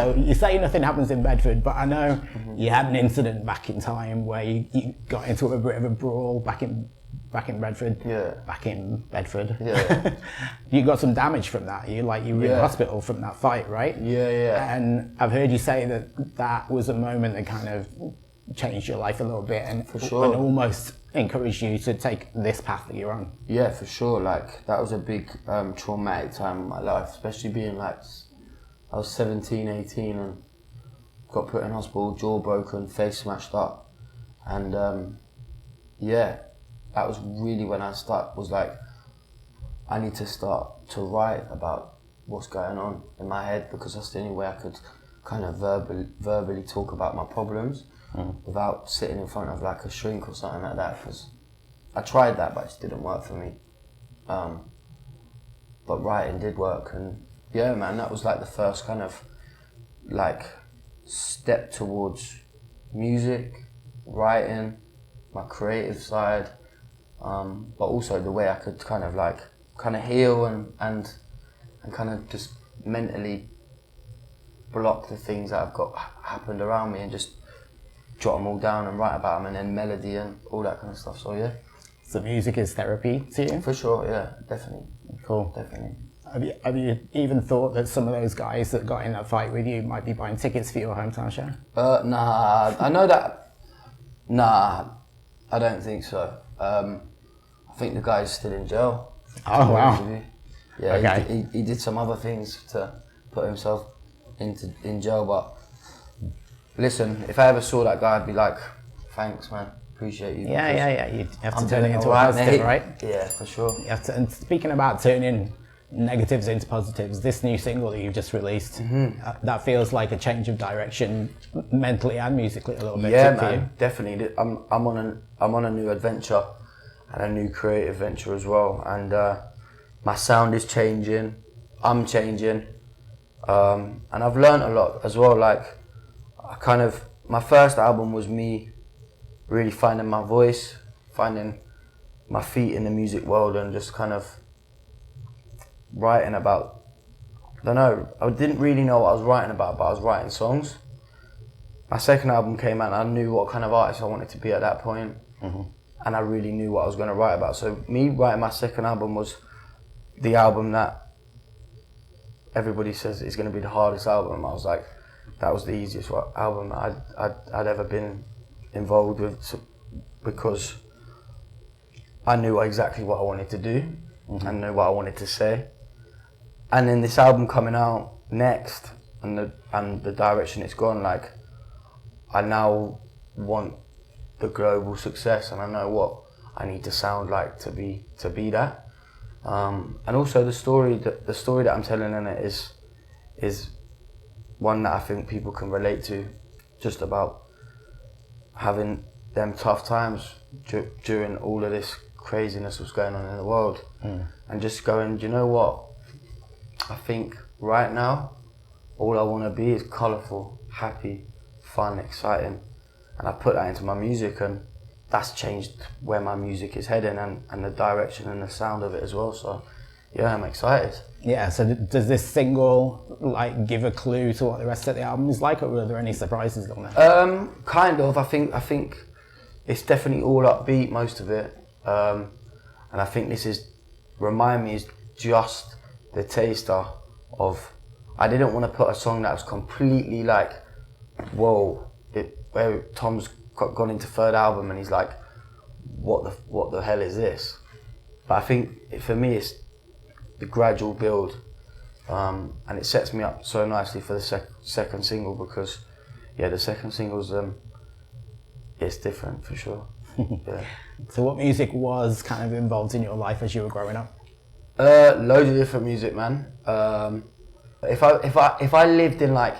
So you say nothing happens in Bedford, but I know you had an incident back in time where you got into a bit of a brawl back in Bedford. Yeah. Back in Bedford. Yeah. You got some damage from that. You were in hospital from that fight, right? Yeah. And I've heard you say that was a moment that kind of changed your life a little bit, and for sure, and almost encouraged you to take this path that you're on. Yeah, for sure. Like that was a big traumatic time in my life, especially being like I was 17, 18 and got put in hospital, jaw broken, face smashed up, and that was really when I was like, I need to start to write about what's going on in my head, because that's the only way I could kind of verbally talk about my problems without sitting in front of like a shrink or something like that. Because I tried that, but it just didn't work for me. But writing did work, and yeah, man, that was like the first kind of like step towards music, writing, my creative side, but also the way I could kind of heal and kind of just mentally block the things that have got happened around me and just jot them all down and write about them, and then melody and all that kind of stuff. So yeah. So music is therapy to you? For sure, yeah, definitely. Cool. Definitely. Have you even thought that some of those guys that got in that fight with you might be buying tickets for your hometown show? Nah, I know that. Nah, I don't think so. I think the guy's still in jail. Oh wow. Yeah, okay. he did some other things to put himself in jail, but listen, if I ever saw that guy, I'd be like, thanks man, appreciate you. Yeah, you have to turn it into a positive, right? Yeah, for sure. You have to, and speaking about turning negatives into positives, this new single that you've just released, that feels like a change of direction mentally and musically a little bit. Yeah, for man, you. definitely. I'm on a new adventure and a new creative venture as well, and my sound is changing, I'm changing, and I've learned a lot as well. Like, my first album was me really finding my voice, finding my feet in the music world, and just kind of writing about, I don't know, I didn't really know what I was writing about, but I was writing songs. My second album came out and I knew what kind of artist I wanted to be at that point, and I really knew what I was going to write about. So me writing my second album was the album that everybody says is going to be the hardest album. I was like, that was the easiest album I'd ever been involved with, because I knew exactly what I wanted to do, and knew what I wanted to say. And then this album coming out next, and the direction it's gone, like, I now want the global success, and I know what I need to sound like to be that. And also the story that I'm telling in it is one that I think people can relate to, just about having them tough times during all of this craziness that's going on in the world, and just going, do you know what? I think right now, all I want to be is colourful, happy, fun, exciting, and I put that into my music, and that's changed where my music is heading, and the direction and the sound of it as well. So yeah, I'm excited. Yeah, so does this single like give a clue to what the rest of the album is like, or are there any surprises on there? Kind of. I think it's definitely all upbeat, most of it, and I think this is Remind Me is just the taster of. I didn't want to put a song that was completely like, whoa, where Tom's gone into third album and he's like, what the hell is this? But I think for me it's the gradual build, and it sets me up so nicely for the second single, because yeah, the second single's it's different for sure. Yeah. So what music was kind of involved in your life as you were growing up? Loads of different music, man. If I lived in like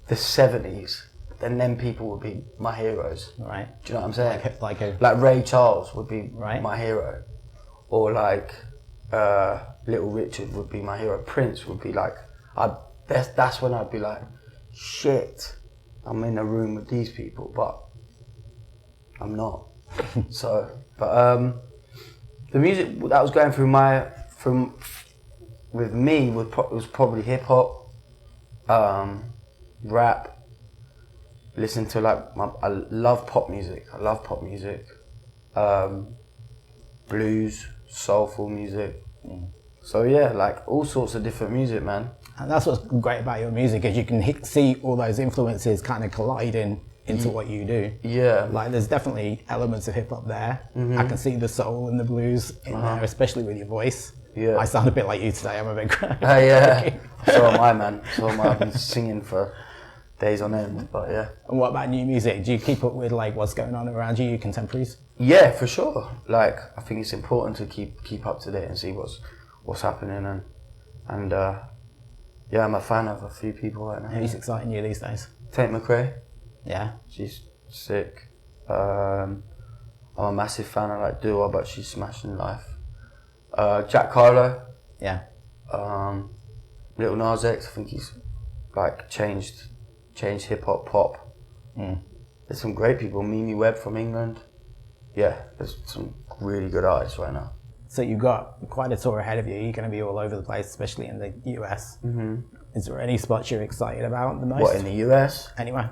the 70s, then them people would be my heroes. Right. Do you know what I'm saying? Like Ray Charles would be right. my hero, or like Little Richard would be my hero. Prince would be like, that's when I'd be like, shit, I'm in a room with these people, but I'm not. So, but the music that was going through with me was probably hip hop, Rap. Listen to like I love pop music. Blues, soulful music. So yeah, like all sorts of different music, man. And that's what's great about your music, is you can see all those influences kind of colliding into what you do. Yeah. Like there's definitely elements of hip hop there. I can see the soul and the blues in there, especially with your voice. Yeah. I sound a bit like you today. I'm a bit crazy. Yeah. So am I, man. So am I. I've been singing for days on end, but yeah. And what about new music? Do you keep up with like what's going on around you, your contemporaries? Yeah, for sure. Like I think it's important to keep up to date and see what's happening and yeah, I'm a fan of a few people right now. Who's exciting you these days? Tate McRae. Yeah. She's sick. I'm a massive fan of like Dua, but she's smashing life. Jack Harlow. Yeah. Little Nas X. I think he's like changed hip hop pop. There's some great people. Mimi Webb from England. Yeah, there's some really good artists right now. So you've got quite a tour ahead of you. You're going to be all over the place, especially in the US. Is there any spots you're excited about the most? What, in the US? Anyway.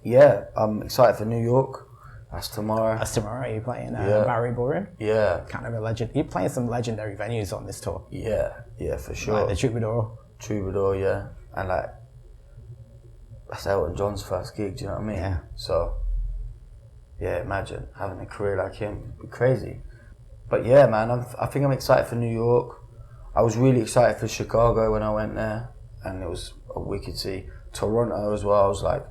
Yeah, I'm excited for New York. That's tomorrow. That's tomorrow. You're playing Barry Ballroom. Yeah. Kind of a legend. You're playing some legendary venues on this tour. Yeah, for sure. Like the Troubadour. Troubadour, yeah. And like, that's Elton John's first gig, do you know what I mean? Yeah. So, yeah, imagine having a career like him. It'd be crazy. But yeah, man, I think I'm excited for New York. I was really excited for Chicago when I went there, and it was a wicked city. Toronto as well. I was like,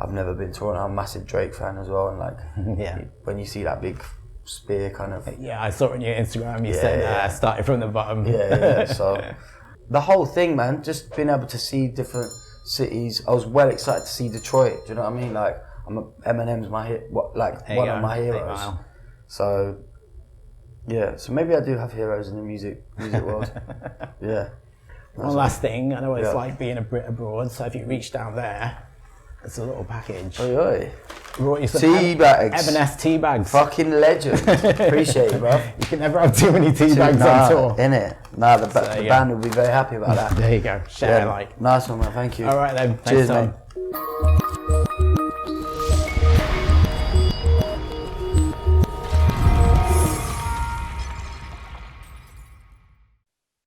I've never been to Toronto. I'm a massive Drake fan as well, and like, yeah, when you see that big spear kind of. Yeah, I saw it on your Instagram. You said started from the bottom. Yeah. So the whole thing, man, just being able to see different cities. I was well excited to see Detroit. Do you know what I mean? Like, Eminem's my one of my heroes. So. Yeah, so maybe I do have heroes in the music world. Yeah. One last thing, I know what it's like being a Brit abroad, so if you reach down there, it's a little package. Oi. Brought you some tea bags. M&S tea bags. Fucking legend. Appreciate it, bro. You can never have too many tea bags on tour. Innit? Nah, the band will be very happy about that. There you go. Share like. Nice one, man. Thank you. All right then. Cheers, Thanks, mate.